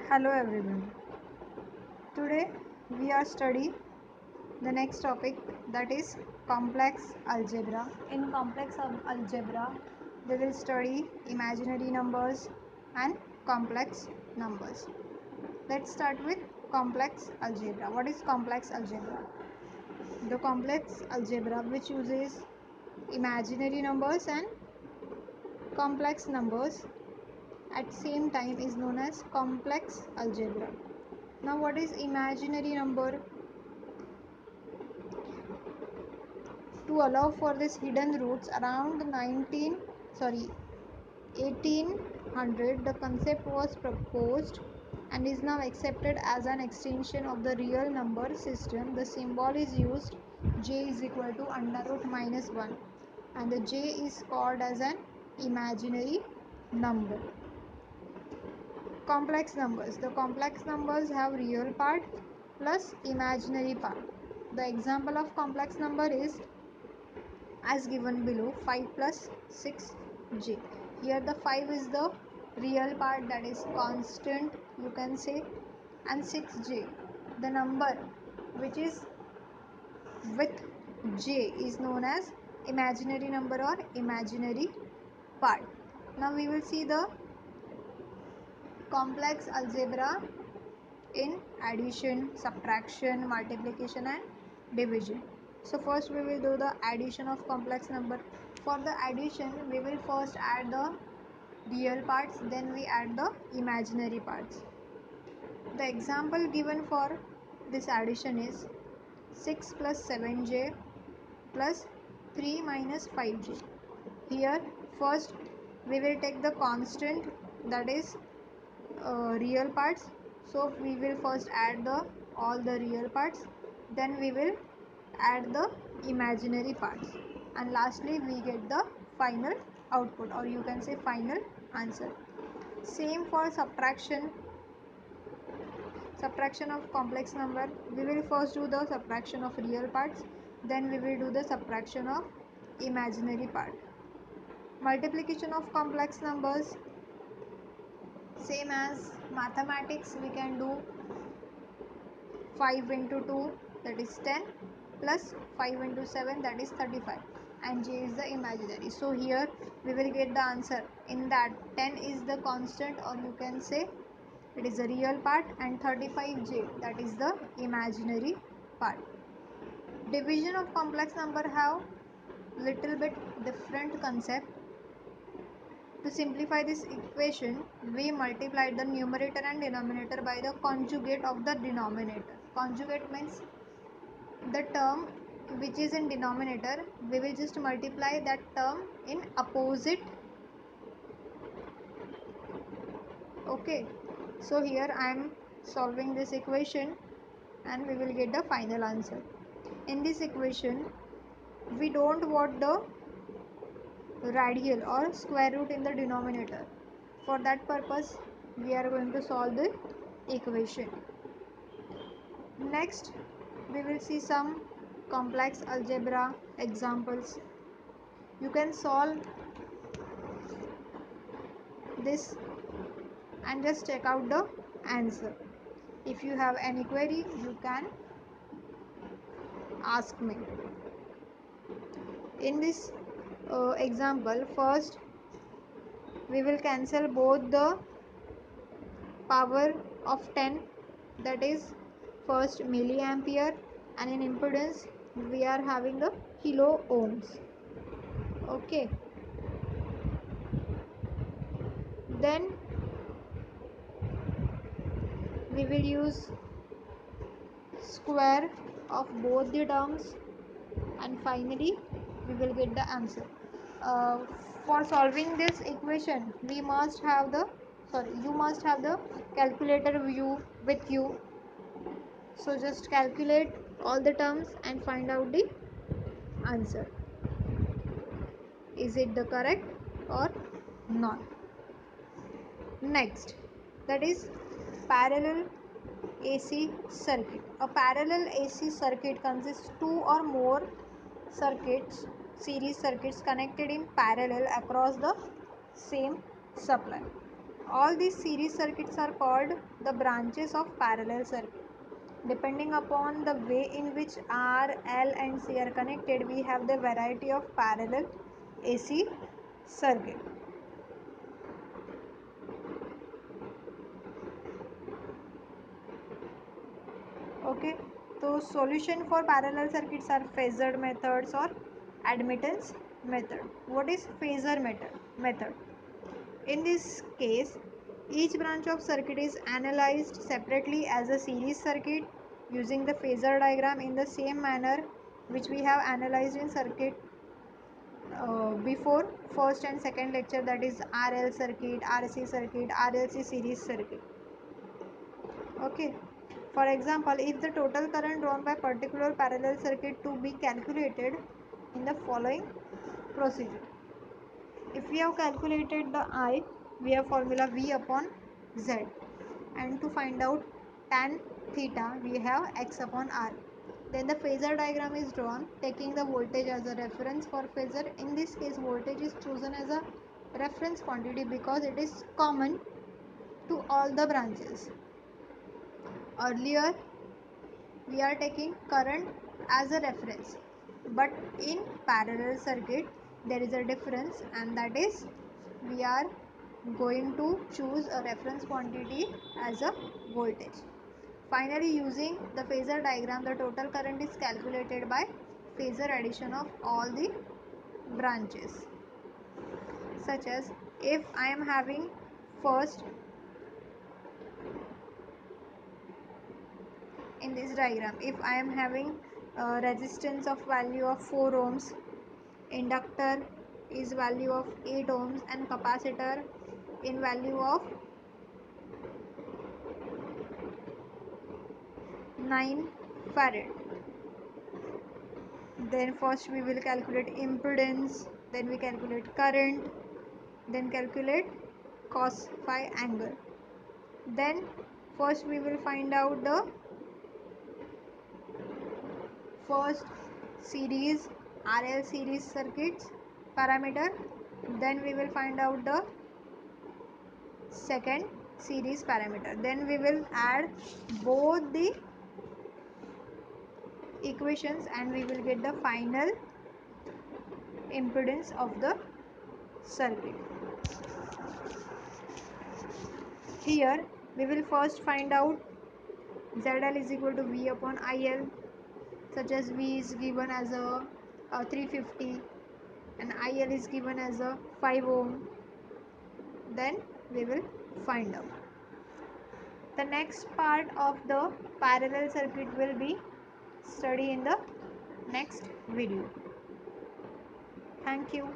Hello everyone. Today we are studying the next topic, that is complex algebra. In complex algebra we will study imaginary numbers and complex numbers. Let's start with complex algebra. What is complex algebra? The complex algebra which uses imaginary numbers and complex numbers at same time is known as complex algebra. Now what is imaginary number? To allow for this hidden roots around 1800, the concept was proposed and is now accepted as an extension of the real number system. The symbol is used, j is equal to under root minus 1, and the j is called as an imaginary number. Complex numbers. The complex numbers have real part plus imaginary part. The example of complex number is as given below, 5 plus 6j. Here the 5 is the real part, that is constant you can say, and 6j, the number which is with j, is known as imaginary number or imaginary part. Now we will see the complex algebra in addition, subtraction, multiplication and division. So first we will do the addition of complex number. For the addition we will first add the real parts, then we add the imaginary parts. The example given for this addition is 6 plus 7j plus 3 minus 5j. Here first we will take the constant, that is real parts. So we will first add all the real parts, then we will add the imaginary parts, and lastly we get the final output, or you can say final answer. Same for subtraction of complex number. We will first do the subtraction of real parts, then we will do the subtraction of imaginary part. Multiplication of complex numbers, same as mathematics, we can do 5 into 2, that is 10, plus 5 into 7, that is 35, and j is the imaginary. So here we will get the answer. In that 10 is the constant, or you can say it is a real part, and 35j, that is the imaginary part. Division of complex number have little bit different concept. To simplify this equation, we multiplied the numerator and denominator by the conjugate of the denominator. Conjugate means the term which is in denominator, we will just multiply that term in opposite. Okay, so here I am solving this equation and we will get the final answer. In this equation we don't want the radial or square root in the denominator. For that purpose we are going to solve the equation. Next we will see some complex algebra examples. You can solve this and just check out the answer. If you have any query you can ask me. In this example, first we will cancel both the power of 10, that is first milliampere, and in impedance we are having the kilo ohms. Okay, then we will use square of both the terms, and finally we will get the answer. uh, for solving this equation we must have the you must have the calculator view with you. So just calculate all the terms and find out the answer. Is it the correct or not? Next, that is parallel AC circuit. A parallel AC circuit consists two or more circuits, series circuits connected in parallel across the same supply. All these series circuits are called the branches of parallel circuit. Depending upon the way in which R, L and C are connected, we have the variety of parallel AC circuit. Okay, so solution for parallel circuits are phasor methods or admittance method. What is phasor method? In this case, each branch of circuit is analyzed separately as a series circuit using the phasor diagram in the same manner which we have analyzed in circuit before first and second lecture, that is RL circuit, RC circuit, RLC series circuit. Okay. For example, if the total current drawn by particular parallel circuit to be calculated in the following procedure. If we have calculated the I, we have formula V upon Z, and to find out tan theta, we have X upon R. Then the phasor diagram is drawn taking the voltage as a reference for phasor. In this case, voltage is chosen as a reference quantity because it is common to all the branches. Earlier, we are taking current as a reference, but in parallel circuit there is a difference, and that is we are going to choose a reference quantity as a voltage. Finally, using the phasor diagram, the total current is calculated by phasor addition of all the branches, such as if I am having first in this diagram, if I am having resistance of value of 4 ohms, inductor is value of 8 ohms, and capacitor in value of 9 farad. Then first we will calculate impedance, then we calculate current, then calculate cos phi angle. Then first we will find out the first series RL series circuits parameter, then we will find out the second series parameter, then we will add both the equations and we will get the final impedance of the circuit. Here we will first find out ZL is equal to V upon IL, such as V is given as a 350 and IL is given as a 5 ohm. Then we will find out. The next part of the parallel circuit will be study in the next video. Thank you.